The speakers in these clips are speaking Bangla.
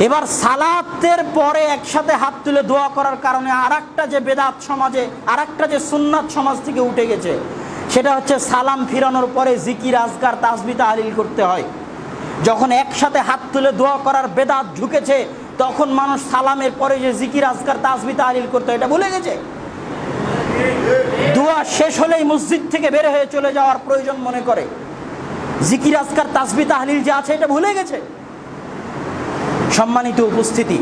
এবার সালাতের পরে একসাথে হাত তুলে দোয়া করার কারণে আরেকটা যে বেদাত সমাজে, আরেকটা যে সুন্নাত সমাজ থেকে উঠে গেছে, সেটা হচ্ছে সালাম ফিরানোর পরে জিকির আজকার তাসবিহ তাহলিল করতে হয়। যখন একসাথে হাত তুলে দোয়া করার বেদাত ঢুকেছে, তখন মানুষ সালামের পরে যে জিকির আজকার তাসবিহ তাহলিল করতে হয় এটা ভুলে গেছে। দোয়া শেষ হলেই মসজিদ থেকে বের হয়ে চলে যাওয়ার প্রয়োজন মনে করে, জিকির আজকার তাসবিহ তাহলিল যে আছে এটা ভুলে গেছে। সম্মানিত উপস্থিতি,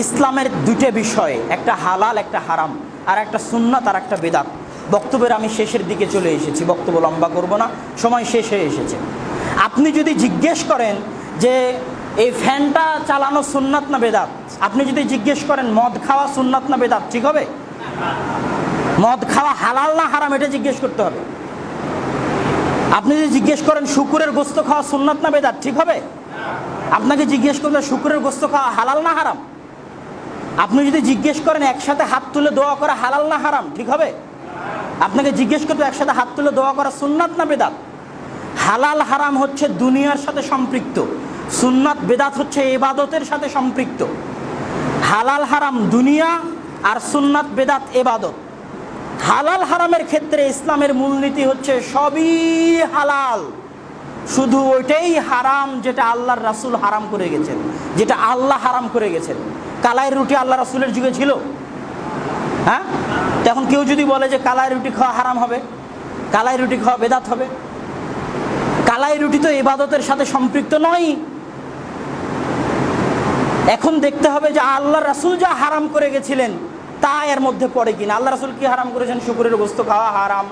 ইসলামের দুটো বিষয়, একটা হালাল একটা হারাম, আর একটা সুন্নাত আর একটা বেদাত। বক্তব্যের আমি শেষের দিকে চলে এসেছি, বক্তব্য লম্বা করব না, সময় শেষ হয়ে এসেছে। আপনি যদি জিজ্ঞেস করেন যে এই ফ্যানটা চালানো সুন্নাত না বেদাত, আপনি যদি জিজ্ঞেস করেন মদ খাওয়া সুন্নাত না বেদাত, ঠিক হবে? মদ খাওয়া হালাল না হারাম এটা জিজ্ঞেস করতে হবে। আপনি যদি জিজ্ঞেস করেন শুকুরের গোস্ত খাওয়া সুন্নাত না বেদাত, ঠিক হবে? আপনাকে জিজ্ঞেস করলে শুকুরের গোস্ত খাওয়া হালাল না হারাম। আপনি যদি জিজ্ঞেস করেন একসাথে হাত তুলে দোয়া করা হালাল না হারাম, ঠিক হবে? আপনাকে জিজ্ঞেস করতে একসাথে হাত তুলে দোয়া করা সুন্নাত না বেদাত। হালাল হারাম হচ্ছে দুনিয়ার সাথে সম্পৃক্ত, সুন্নাত বেদাত হচ্ছে ইবাদতের সাথে সম্পৃক্ত। হালাল হারাম দুনিয়া আর সুন্নাত বেদাত ইবাদত। হালাল হারামের ক্ষেত্রে ইসলামের মূলনীতি হচ্ছে সবই হালাল, শুধু ওইটাই হারাম যেটা আল্লাহর রাসূল হারাম করে গেছেন, যেটা আল্লাহ হারাম করে গেছেন। কালাই রুটি আল্লাহ রাসূলের যুগে ছিল? হ্যাঁ, তখন কেউ যদি বলে যে কালাই রুটি খাওয়া হারাম হবে, কালাই রুটি খাওয়া বেদাত হবে, কালাই রুটি তো ইবাদতের সাথে সম্পৃক্ত নয়। এখন দেখতে হবে যে আল্লাহ রাসূল যা হারাম করে গেছিলেন তা এর মধ্যে পড়ে কিনা। আল্লাহ রাসূল কি হারাম করেছেন? শুকরের গোস্ত খাওয়া হারাম,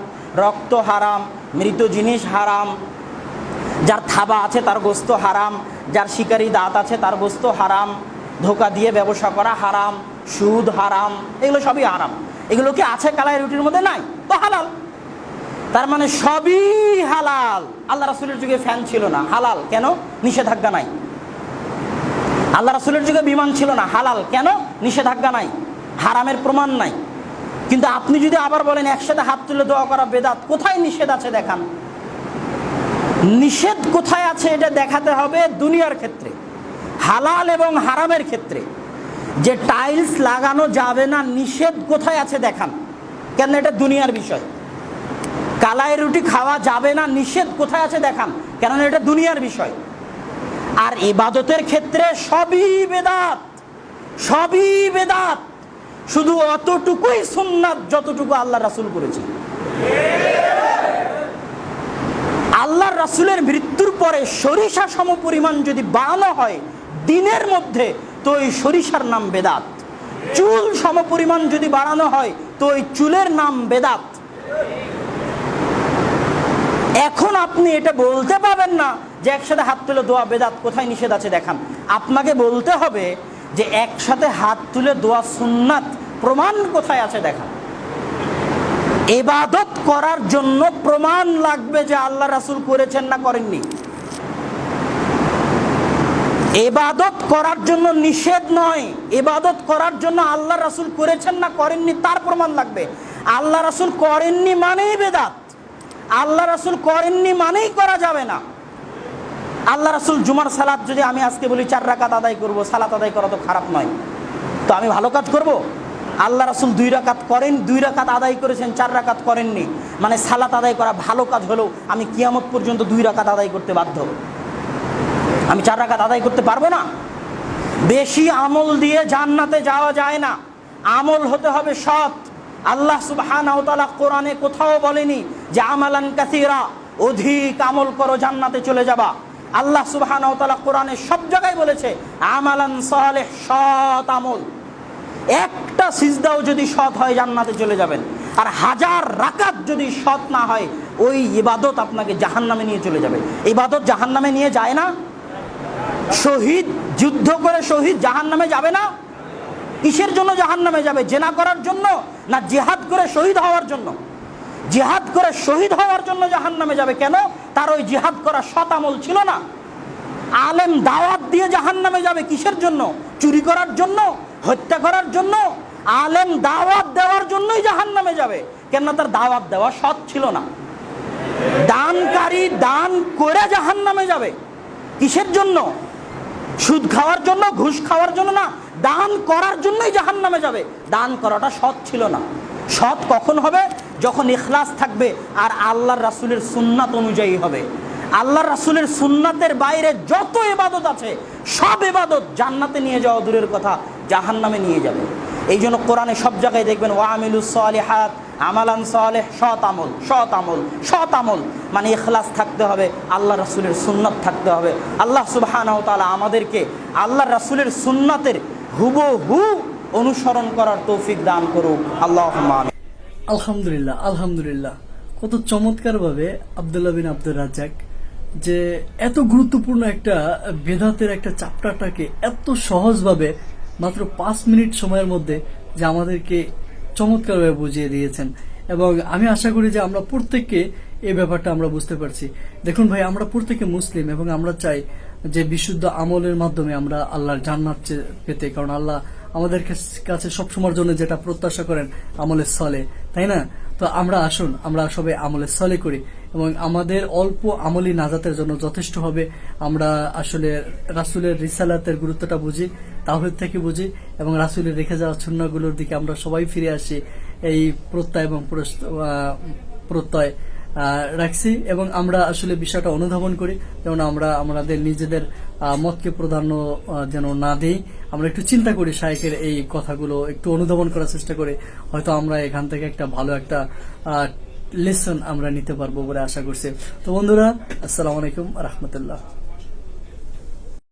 রক্ত হারাম, মৃত জিনিস হারাম, যার থাবা আছে তার গোস্ত হারাম, যার শিকারি দাঁত আছে তার গোস্ত হারাম, ধোকা দিয়ে ব্যবসা করা হারাম, সুদ হারাম, এগুলো সবই হারাম। এগুলো কি আছে কালাই রুটির মধ্যে? নাই, তো হালাল। তার মানে সবই হালাল। আল্লাহ রাসূলের যুগে ফ্যান ছিল না, হালাল, কেন? নিষেধাজ্ঞা নাই। আল্লাহ রাসূলের যুগে বিমান ছিল না, হালাল, কেন? নিষেধাজ্ঞা নাই, হারামের প্রমাণ নাই। কিন্তু আপনি যদি আবার বলেন একসাথে হাত তুলে দোয়া করা বেদাত, কোথায় নিষেধ আছে দেখান। নিষেধ কোথায় আছে এটা দেখাতে হবে দুনিয়ার ক্ষেত্রে। হালাল এবং হারামের ক্ষেত্রে যে টাইলস লাগানো যাবে না, নিষেধ কোথায় আছে দেখান, কেন? এটা দুনিয়ার বিষয়। কালাই রুটি খাওয়া যাবে না, নিষেধ কোথায় আছে দেখান, কেননা এটা দুনিয়ার বিষয়। আর ইবাদতের ক্ষেত্রে সবই বেদাত, সবই বেদাত, শুধু অতটুকুই সুন্নাত যতটুকু আল্লাহ রাসূল করেছে। আল্লাহর রাসূলের মৃত্যুর পরে সরিষা সম পরিমাণ যদি বানানো হয় দিনের মধ্যে, তো ওই সরিষার নাম বেদাত। চুল সম পরিমাণ যদি বাড়ানো হয় তো ওই চুলের নাম বেদাত। এখন আপনি এটা বলতে পাবেন না যে একসাথে হাত তুলে দোয়া বেদাত, কোথায় নিষেধ আছে দেখান। আপনাকে বলতে হবে যে একসাথে হাত তুলে দোয়া সুন্নাত, প্রমাণ কোথায় আছে দেখান। ইবাদত করার জন্য প্রমাণ লাগবে যে আল্লাহ রাসূল করেছেন না করেননি। ইবাদত করার জন্য নিষেধ নয়, ইবাদত করার জন্য আল্লাহ রাসূল করেছেন না করেননি তার প্রমাণ লাগবে। আল্লাহ রাসূল করেননি মানেই বেদাত, আল্লাহ রাসূল করেননি মানেই করা যাবে না। আল্লাহ রাসূল জুমার সালাত যদি আমি আজকে বলি 4 রাকাত আদায় করব, সালাত আদায় করা তো খারাপ নয়, তো আমি ভালো কাজ করব? আল্লাহ রাসূল 2 রাকাত করেন, 2 রাকাত আদায় করেছেন, 4 রাকাত করেননি, মানে সালাত আদায় করা ভালো কাজ হলেও আমি কিয়ামত পর্যন্ত 2 রাকাত আদায় করতে বাধ্য। আমি 4 রাকাত আদায় করতে পারবো না। বেশি আমল দিয়ে জান্নাতে যাওয়া যায় না, আমল হতে হবে সৎ। আল্লাহ সুবহানাহু ওয়া তাআলা কোরআনে কোথাও বলেনি যে আমালান কাসীরা, অধিক আমল করো জান্নাতে চলে যাবা। আল্লাহ সুবহানাহু ওয়া তাআলা কোরআনে সব জায়গায় বলেছে আমালান সালেহ, সৎ আমল। একটা সিজদাও যদি সৎ হয় জান্নাতে চলে যাবেন। আর 1000 রাকাত যদি সৎ না হয় ওই ইবাদত আপনাকে জাহান্নামে নিয়ে চলে যাবে। ইবাদত জাহান্নামে নিয়ে যায় না? শহীদ যুদ্ধ করে শহীদ জাহান্নামে যাবে না? কিসের জন্য জাহান্নামে যাবে? জিনা করার জন্য না জিহাদ করে শহীদ হওয়ার জন্য? জিহাদ করে শহীদ হওয়ার জন্য জাহান্নামে যাবে। কেন? তার ওই জিহাদ করা সৎ আমল ছিল না। আলেম দাওয়াত দিয়ে জাহান্নামে যাবে কিসের জন্য? চুরি করার জন্য, হত্যা করার জন্য? আলেম দাওয়াত দেওয়ার জন্যই জাহান্নামে যাবে, কেননা তার দাওয়াত দেওয়া সৎ ছিল না। দানকারী দান করে জাহান্নামে যাবে কিসের জন্য? সুদ খাওয়ার জন্য, ঘুষ খাওয়ার জন্য না, দান করার জন্যই জাহান্নামে যাবে। দান করাটা সৎ ছিল না। সৎ কখন হবে? যখন ইখলাস থাকবে আর আল্লাহর রাসূলের সুন্নাত অনুযায়ী হবে। আল্লাহর রাসূলের সুন্নাতের বাইরে যত ইবাদত আছে সব ইবাদত জান্নাতে নিয়ে যাওয়া দূরের কথা, জাহান্নামে নিয়ে যাবে। এই জন্য কোরআনে সব জায়গায় দেখবেন ওয়ামিলুস সালিহাত আমালান সালেহ, সৎ আমল, সৎ আমল, সৎ আমল মানে ইখলাস থাকতে হবে, আল্লাহ রাসূলের সুন্নাত থাকতে হবে। আল্লাহ সুবহানাহু ওয়া তাআলা আমাদেরকে আল্লাহ রাসূলের সুন্নাতের হুবহু অনুসরণ করার তৌফিক দান করুক। আল্লাহুম্মা আমিন। আলহামদুলিল্লাহ, আলহামদুলিল্লাহ। কত চমৎকার ভাবে আব্দুল্লাহ বিন আব্দুর রাজ্জাক যে এত গুরুত্বপূর্ণ একটা বেদাতের একটা চ্যাপ্টারটাকে এত সহজভাবে মাত্র 5 মিনিট সময়ের মধ্যে যে আমাদেরকে চমৎকারভাবে বুঝিয়ে দিয়েছেন। এবং আমি আশা করি যে আমরা প্রত্যেককে এই ব্যাপারটা আমরা বুঝতে পারছি। দেখুন ভাই, আমরা প্রত্যেকে মুসলিম এবং আমরা চাই যে বিশুদ্ধ আমলের মাধ্যমে আমরা আল্লাহর জান্নাত পেতে, কারণ আল্লাহ আমাদের কাছে সবসময়ের জন্য যেটা প্রত্যাশা করেন আমলের সলে, তাই না? তো আমরা আসুন আমরা সবাই আমলের সলে করি এবং আমাদের অল্প আমলি নাজাতের জন্য যথেষ্ট হবে। আমরা আসলে রাসূলের রিসালাতের গুরুত্বটা বুঝি, তাওহীদ থেকে বুঝি এবং রাসূলের রেখে যাওয়া সুন্নাহগুলোর দিকে আমরা সবাই ফিরে আসি, এই প্রত্যয় এবং প্রত্যয় রাখছি এবং আমরা আসলে বিষয়টা অনুধাবন করি, যেমন আমরা আমাদের নিজেদের মতকে প্রাধান্য যেন না দেই। আমরা একটু চিন্তা করি শায়েখের এই কথাগুলো, একটু অনুধাবন করার চেষ্টা করি, হয়তো আমরা এখান থেকে একটা ভালো একটা লেসন আমরা নিতে পারবো বলে আশা করছি। তো বন্ধুরা, আসসালামু আলাইকুম রাহমাতুল্লাহ।